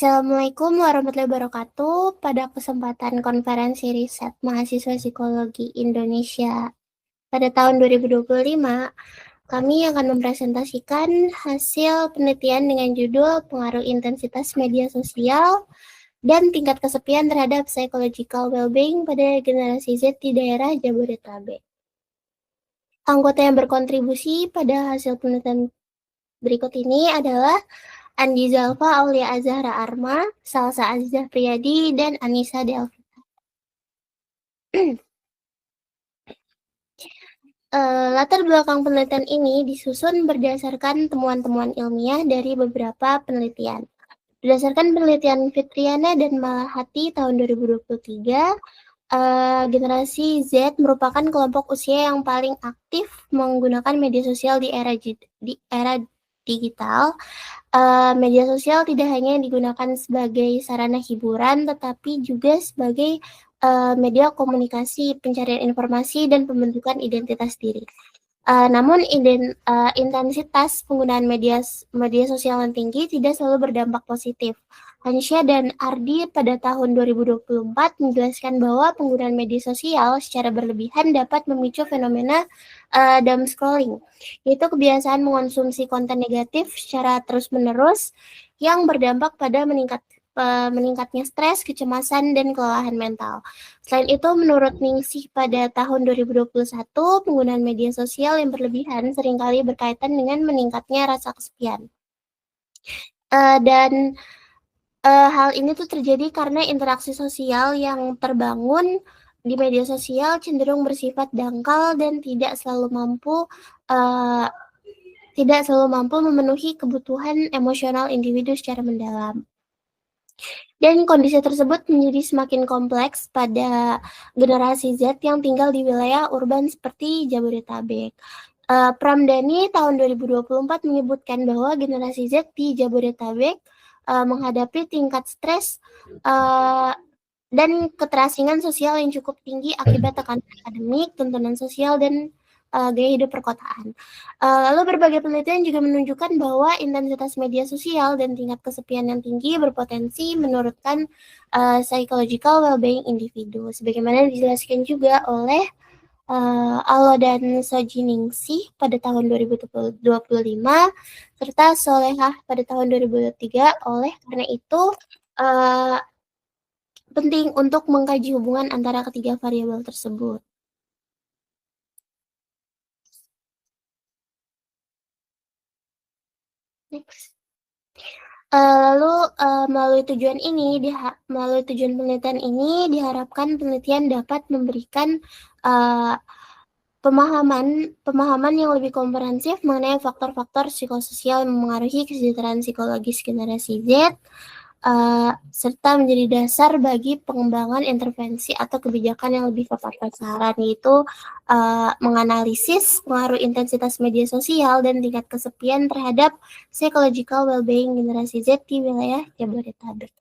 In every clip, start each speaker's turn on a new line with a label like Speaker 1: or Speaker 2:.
Speaker 1: Assalamualaikum warahmatullahi wabarakatuh. Pada kesempatan konferensi riset mahasiswa psikologi Indonesia pada tahun 2025, kami akan mempresentasikan hasil penelitian dengan judul Pengaruh Intensitas Media Sosial dan Tingkat Kesepian terhadap Psychological Well-being pada generasi Z di daerah Jabodetabek. Anggota yang berkontribusi pada hasil penelitian berikut ini adalah Andi Zalfa Aulia Azhara Arma, Salsa Azizah Priyadi, dan Anissa Delvi. Latar belakang penelitian ini disusun berdasarkan temuan-temuan ilmiah dari beberapa penelitian. Berdasarkan penelitian Fitriana dan Malahati tahun 2023, generasi Z merupakan kelompok usia yang paling aktif menggunakan media sosial di era digital. Media sosial tidak hanya digunakan sebagai sarana hiburan, tetapi juga sebagai media komunikasi, pencarian informasi, dan pembentukan identitas diri. Namun intensitas penggunaan media sosial yang tinggi tidak selalu berdampak positif. Hansya dan Ardi pada tahun 2024 menjelaskan bahwa penggunaan media sosial secara berlebihan dapat memicu fenomena doom scrolling, yaitu kebiasaan mengonsumsi konten negatif secara terus-menerus yang berdampak pada meningkatnya stres, kecemasan, dan kelelahan mental. Selain itu, menurut Ningsih pada tahun 2021, penggunaan media sosial yang berlebihan seringkali berkaitan dengan meningkatnya rasa kesepian. Hal ini tuh terjadi karena interaksi sosial yang terbangun di media sosial cenderung bersifat dangkal dan tidak selalu mampu memenuhi kebutuhan emosional individu secara mendalam. Dan kondisi tersebut menjadi semakin kompleks pada generasi Z yang tinggal di wilayah urban seperti Jabodetabek. Pramdani tahun 2024 menyebutkan bahwa generasi Z di Jabodetabek menghadapi tingkat stres dan keterasingan sosial yang cukup tinggi akibat tekanan akademik, tuntunan sosial, dan gaya hidup perkotaan. Lalu berbagai penelitian juga menunjukkan bahwa intensitas media sosial dan tingkat kesepian yang tinggi berpotensi menurunkan psychological well-being individu. Sebagaimana dijelaskan juga oleh Alo dan Sojiningsih pada tahun 2025, serta Solehah pada tahun 2023. Oleh karena itu, penting untuk mengkaji hubungan antara ketiga variabel tersebut. Next. Lalu melalui tujuan penelitian ini diharapkan penelitian dapat memberikan pemahaman yang lebih komprehensif mengenai faktor-faktor psikososial yang memengaruhi kesejahteraan psikologis generasi Z, serta menjadi dasar bagi pengembangan intervensi atau kebijakan yang lebih tepat sasaran, yaitu menganalisis pengaruh intensitas media sosial dan tingkat kesepian terhadap psychological well-being generasi Z di wilayah Jabodetabek.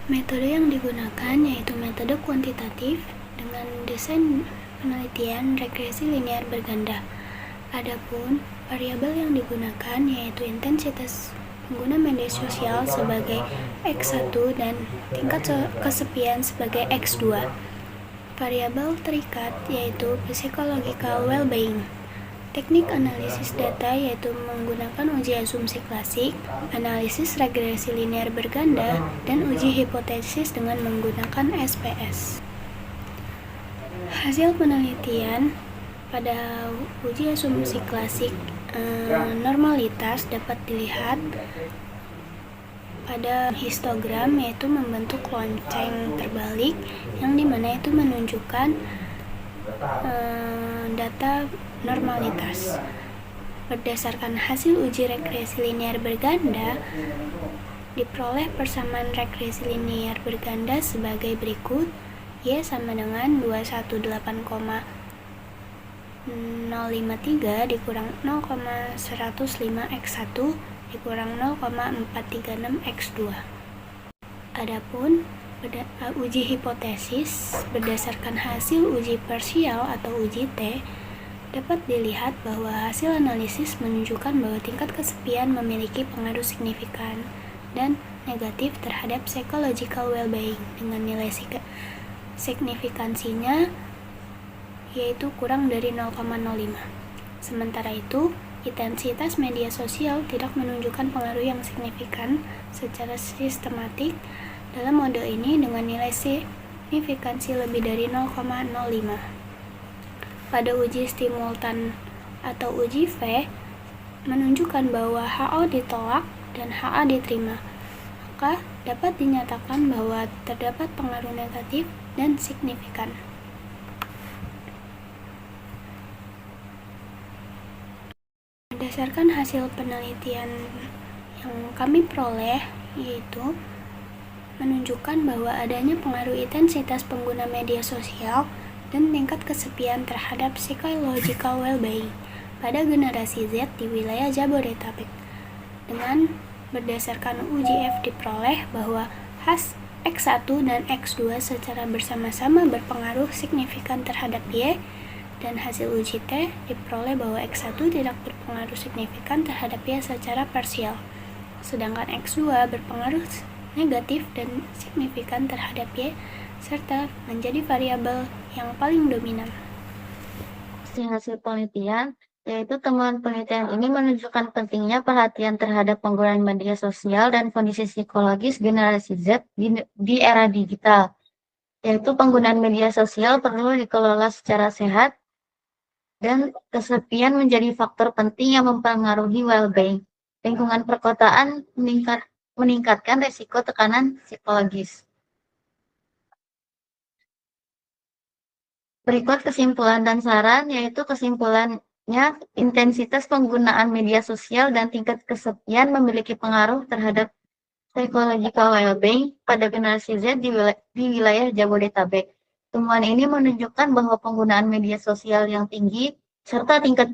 Speaker 2: Metode yang digunakan yaitu metode kuantitatif dengan desain penelitian regresi linear berganda. Adapun variabel yang digunakan yaitu intensitas pengguna media sosial sebagai X1 dan tingkat kesepian sebagai X2. Variabel terikat yaitu psychological well-being. Teknik analisis data yaitu menggunakan uji asumsi klasik, analisis regresi linear berganda, dan uji hipotesis dengan menggunakan SPS. Hasil penelitian pada uji asumsi klasik normalitas dapat dilihat pada histogram, yaitu membentuk lonceng terbalik yang dimana itu menunjukkan data normalitas. Berdasarkan hasil uji regresi linear berganda, diperoleh persamaan regresi linear berganda sebagai berikut. Y sama dengan 218,053 dikurang 0,105 X1 dikurang 0,436 X2. Adapun uji hipotesis berdasarkan hasil uji parsial atau uji T, dapat dilihat bahwa hasil analisis menunjukkan bahwa tingkat kesepian memiliki pengaruh signifikan dan negatif terhadap psychological well-being dengan nilai signifikansinya yaitu kurang dari 0,05. Sementara itu, intensitas media sosial tidak menunjukkan pengaruh yang signifikan secara sistematik dalam model ini dengan nilai signifikansi lebih dari 0,05. Pada uji simultan atau uji V menunjukkan bahwa HO ditolak dan HA diterima, maka dapat dinyatakan bahwa terdapat pengaruh negatif dan signifikan. Berdasarkan hasil penelitian yang kami peroleh, yaitu menunjukkan bahwa adanya pengaruh intensitas pengguna media sosial dan tingkat kesepian terhadap psychological well-being pada generasi Z di wilayah Jabodetabek. Dengan berdasarkan uji F diperoleh bahwa X1 dan X2 secara bersama-sama berpengaruh signifikan terhadap Y, dan hasil uji T diperoleh bahwa X1 tidak berpengaruh signifikan terhadap Y secara parsial, sedangkan X2 berpengaruh negatif dan signifikan terhadap Y serta menjadi variabel yang paling dominan.
Speaker 3: Hasil penelitian, yaitu temuan penelitian ini menunjukkan pentingnya perhatian terhadap penggunaan media sosial dan kondisi psikologis generasi Z di era digital, yaitu penggunaan media sosial perlu dikelola secara sehat dan kesepian menjadi faktor penting yang mempengaruhi well-being. Lingkungan perkotaan meningkatkan risiko tekanan psikologis. Berikut kesimpulan dan saran, yaitu kesimpulannya intensitas penggunaan media sosial dan tingkat kesepian memiliki pengaruh terhadap psychological well-being pada generasi Z di wilayah Jabodetabek. Temuan ini menunjukkan bahwa penggunaan media sosial yang tinggi serta tingkat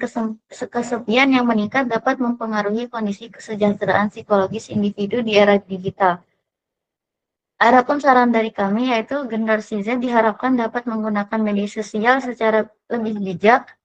Speaker 3: kesepian yang meningkat dapat mempengaruhi kondisi kesejahteraan psikologis individu di era digital. Adapun saran dari kami yaitu generasi Z diharapkan dapat menggunakan media sosial secara lebih bijak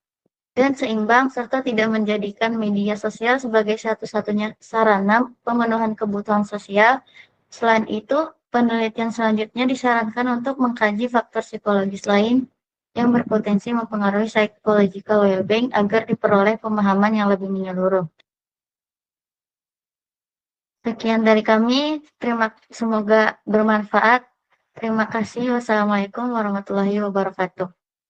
Speaker 3: dan seimbang serta tidak menjadikan media sosial sebagai satu-satunya sarana pemenuhan kebutuhan sosial. Selain itu, penelitian selanjutnya disarankan untuk mengkaji faktor psikologis lain yang berpotensi mempengaruhi psychological well-being agar diperoleh pemahaman yang lebih menyeluruh. Sekian dari kami, semoga bermanfaat. Terima kasih. Wassalamualaikum warahmatullahi wabarakatuh.